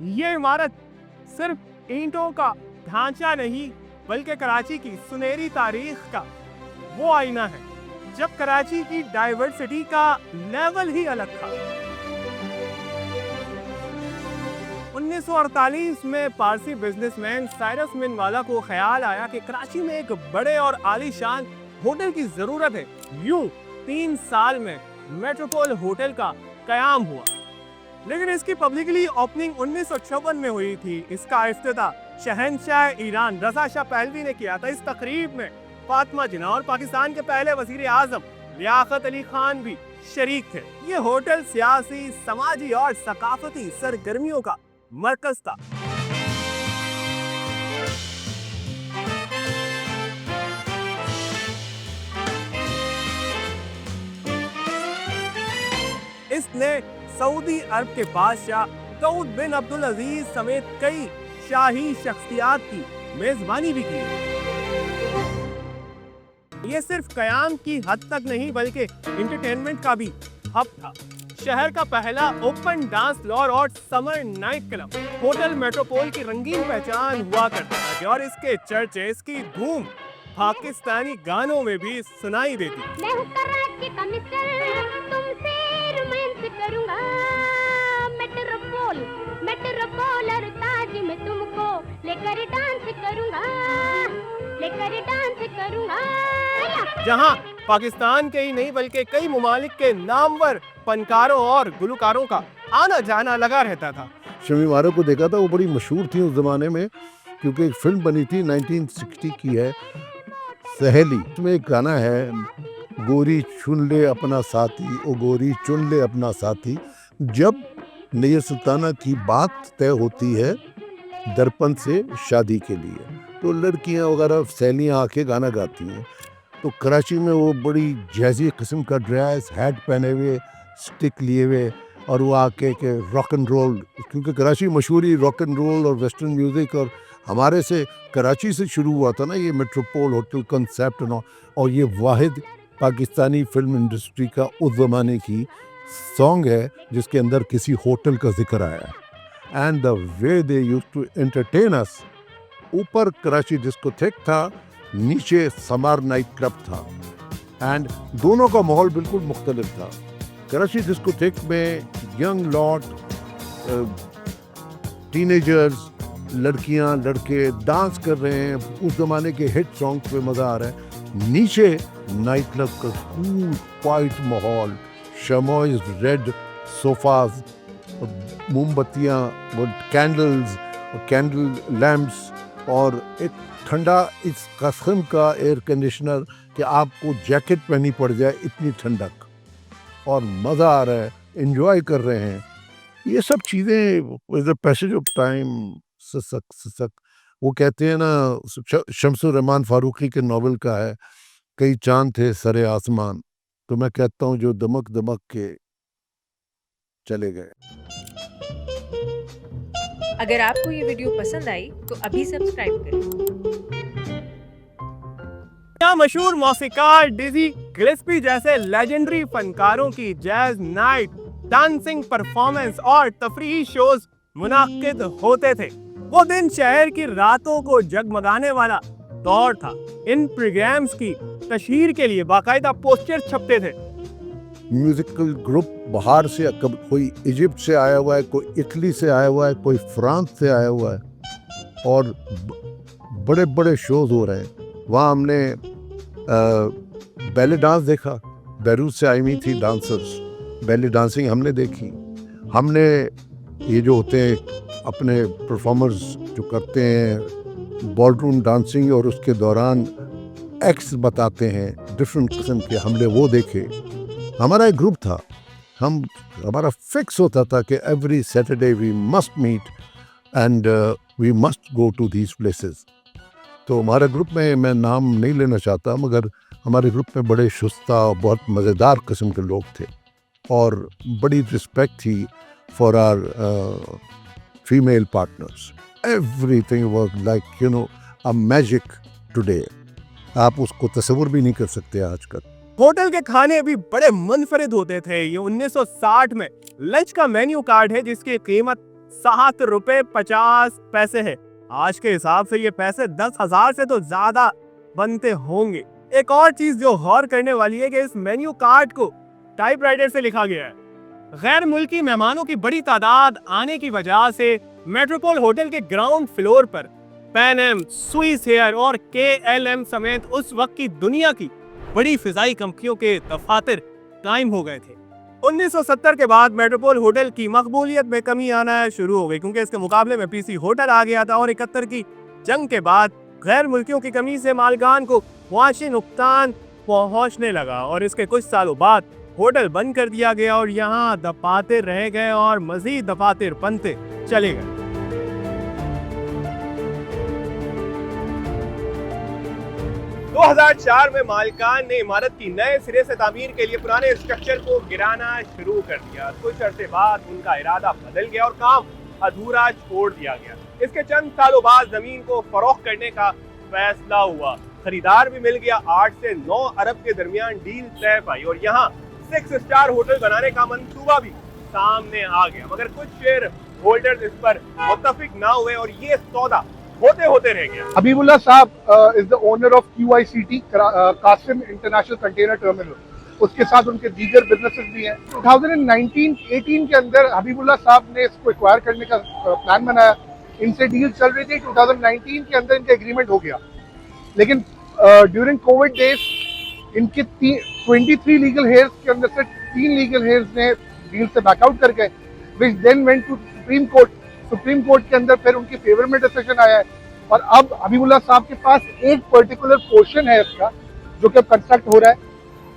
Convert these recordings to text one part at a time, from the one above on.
ये इमारत सिर्फ ईंटों का ढांचा नहीं बल्कि कराची की सुनहरी तारीख का वो आईना है जब कराची की डाइवर्सिटी का लेवल ही अलग था। 1948 में पारसी बिजनेसमैन साइरस मिनवाला को ख्याल आया कि कराची में एक बड़े और आलीशान होटल की जरूरत है। यूं 3 साल में मेट्रोपोल होटल का कयाम हुआ, लेकिन इसकी पब्लिकली ओपनिंग 1956 में हुई थी। इसका इफ्तिताह शहंशाह ईरान रज़ा शाह पहलवी ने किया था। इस तकरीब में फातिमा जिन्ना और पाकिस्तान के पहले वजीर आजम लियाकत अली खान भी शरीक थे। ये होटल सियासी, समाजी और सकाफती सरगर्मियों का मरकज था। इसने सऊदी अरब के बादशाह सऊद बिन अब्दुल अजीज समेत कई शाही शख्सियात की मेजबानी भी की। ये सिर्फ कयाम की हद तक नहीं बल्कि एंटरटेनमेंट का भी हब था। शहर का पहला ओपन डांस फ्लोर और summer night club hotel Metropole की रंगीन पहचान हुआ करता था और इसके चर्चे, इसकी धूम पाकिस्तानी गानों में भी सुनाई देती। मैं हूं कराची का मिस्टर, तुमसे रोमांस करूंगा। मेट्रोपोल और ताज में तुमको लेकर डांस करूंगा। जहां पाकिस्तान के ही नहीं बल्कि कई मुमालिक के नामवर फनकारों और गुलकारों का आना जाना लगा रहता था। शमी मारो को देखा था, वो बड़ी मशहूर थी उस जमाने में क्योंकि एक फिल्म बनी थी 1960 की है, सहेली। इसमें एक गाना है, गोरी चुन ले अपना साथी, ओ गोरी चुन ले अपना साथी। जब नैयर सुल्ताना की बात तय होती है दर्पण से शादी के लिए, तो लड़कियां वगैरह सहेलियां आके गाना गाती हैं। तो कराची में वो बड़ी जैजी किस्म का ड्रेस, हैट पहने हुए, स्टिक लिए हुए, और वो आके के रॉक एंड रोल, क्योंकि कराची मशहूर ही रॉक एंड रोल और वेस्टर्न म्यूज़िक, और हमारे से कराची से शुरू हुआ था ना ये मेट्रोपोल होटल कंसेप्ट। और ये वाहिद पाकिस्तानी फिल्म इंडस्ट्री का उस ज़माने की सॉन्ग है जिसके अंदर किसी होटल का जिक्र आया है। And the way they used to entertain us, ऊपर कराची डिस्कोथेक था, नीचे समर नाइट क्लब था, एंड दोनों का माहौल बिल्कुल मुख्तलिफ था। कराची डिस्कोथेक में यंग लॉट, टीनेजर्स, लड़कियां लड़के डांस कर रहे हैं, उस जमाने के हिट सॉन्ग पे मज़ा आ रहा है। नीचे नाइट क्लब का कूल क्वाइट माहौल, शमोइज रेड सोफाज, मोमबत्तियाँ, कैंडल्स, कैंडल लैम्प्स, और एक ठंडा इस किस्म का एयर कंडीशनर कि आपको जैकेट पहनी पड़ जाए इतनी ठंडक, और मज़ा आ रहा है, एंजॉय कर रहे हैं। ये सब चीज़ें with the passage of time ससक वो कहते हैं ना, शम्सुर रहमान फारूकी के नावल का है, कई चांद थे सरे आसमान, तो मैं कहता हूँ जो दमक दमक के चले गए। अगर आपको ये वीडियो पसंद आई तो अभी सब्सक्राइब करें। मशहूर मौसीकार डिज़ी गिलेस्पी जैसे लेजेंडरी फनकारों की जैज नाइट, डांसिंग परफॉर्मेंस और तफरीही शोज मुनाकिद होते थे। वो दिन शहर की रातों को जगमगाने वाला दौर था। इन प्रोग्राम्स की तशहीर के लिए बाकायदा पोस्टर छपते थे। म्यूजिकल ग्रुप बाहर से, कब कोई इजिप्ट से आया हुआ है, कोई इटली से आया हुआ है, कोई फ्रांस से आया हुआ है, और बड़े बड़े शोज हो रहे हैं। वहाँ हमने बैले डांस देखा, बैरूत से आई हुई थी डांसर्स, बैले डांसिंग हमने देखी। हमने ये जो होते हैं अपने परफॉर्मर्स जो करते हैं बॉलरूम डांसिंग, और उसके दौरान एक्ट्स बताते हैं डिफरेंट किस्म के, हमने वो देखे। हमारा एक ग्रुप था, हमारा फिक्स होता था कि every Saturday we must meet and we must go to these places. तो हमारे ग्रुप में, मैं नाम नहीं लेना चाहता, मगर हमारे ग्रुप में बड़े शुस्ता और बहुत मज़ेदार किस्म के लोग थे, और बड़ी रिस्पेक्ट थी for our female partners. Everything was like a magic today. आप उसको तस्वुर भी नहीं कर सकते आजकल। होटल के खाने भी बड़े मुनफरिद होते थे। ये 1960 में लंच का मेन्यू कार्ड है जिसकी कीमत ₹7.50 है। आज के हिसाब से ये पैसे 10,000 से तो ज्यादा बनते होंगे। एक और चीज जो गौर करने वाली है कि इस मेन्यू कार्ड को टाइपराइटर से लिखा गया है। गैर मुल्की मेहमानों की बड़ी तादाद आने की वजह से मेट्रोपोल होटल के ग्राउंड फ्लोर पर पैन एम, स्विस एयर और KLM समेत उस वक्त की दुनिया की बड़ी फिजाई कंपनियों के दफातर कायम हो गए थे। 1970 के बाद मेट्रोपोल होटल की मकबूलियत में कमी आना शुरू हो गई, क्योंकि इसके मुकाबले में PC होटल आ गया था और 71 की जंग के बाद गैर मुल्कियों की कमी से मालगान को मुआशी नुकसान पहुंचने लगा और इसके कुछ सालों बाद होटल बंद कर दिया गया और यहाँ दफातर रह गए और मजीद दफातर बनते चले गए। दो 2004 में मालिकान ने इमारत की नए सिरे से तामीर के लिए पुराने स्ट्रक्चर को गिराना शुरू कर दिया। कुछ अरसे बाद उनका इरादा बदल गया और काम अधूरा छोड़ दिया गया। इसके चंद सालों बाद जमीन को फरोख्त करने का फैसला हुआ। खरीदार भी मिल गया। 8 से 9 अरब के दरमियान डील तय पाई और यहाँ 6 स्टार होटल बनाने का मंसूबा भी सामने आ गया, मगर कुछ शेयर होल्डर्स इस पर मुत्तफिक ना हुए और ये सौदा होते होते रह गया। Habibullah sahab is the owner of QICT Qasim International Container Terminal. उसके साथ उनके दीगर बिजनेसेस भी हैं। 2019-18 के अंदर हबीबुल्लाह साहब ने इसको एक्वायर करने का प्लान बनाया। इनसे डील चल रही थी। 2019 के अंदर इनका एग्रीमेंट हो गया, लेकिन ड्यूरिंग कोविड डेज इनके 23 लीगल हेयर्स के अंदर से 3 लीगल हेयर्स ने डील से बैकआउट कर गए, which then went to Supreme Court. Supreme Court के अंदर फिर उनकी फेवर में डिसीजन आया है और अब हबीबुल्लाह साहब के पास एक पर्टिकुलर पोर्शन है इसका जो कि कंस्ट्रक्ट हो रहा है।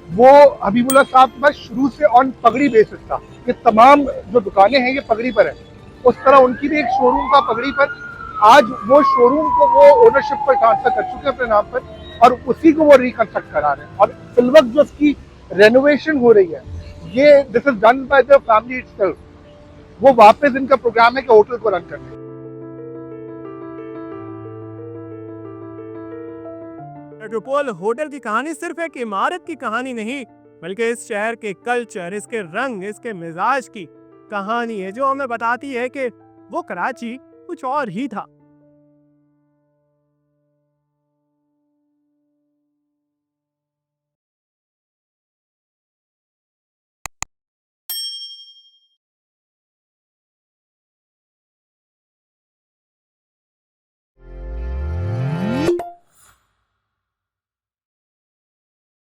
वो हबीबुल्लाह साहब के पास शुरू से ऑन पगड़ी बेसिस था। ये तमाम जो दुकानें हैं ये पगड़ी पर है। उस तरह उनकी भी एक शोरूम था पगड़ी पर। आज वो शोरूम को वो ओनरशिप पर ट्रांसफर कर चुके हैं अपने नाम पर और उसी को वो रिकंस्ट्रक्ट करा रहे हैं। और फिल वक्त जो उसकी रेनोवेशन हो रही है ये this is done by the family itself. वो वापस इनका प्रोग्राम है कि होटल को रन करने। मेट्रोपोल होटल की कहानी सिर्फ एक इमारत की कहानी नहीं, बल्कि इस शहर के कल्चर, इसके रंग, इसके मिजाज की कहानी है, जो हमें बताती है कि वो कराची कुछ और ही था।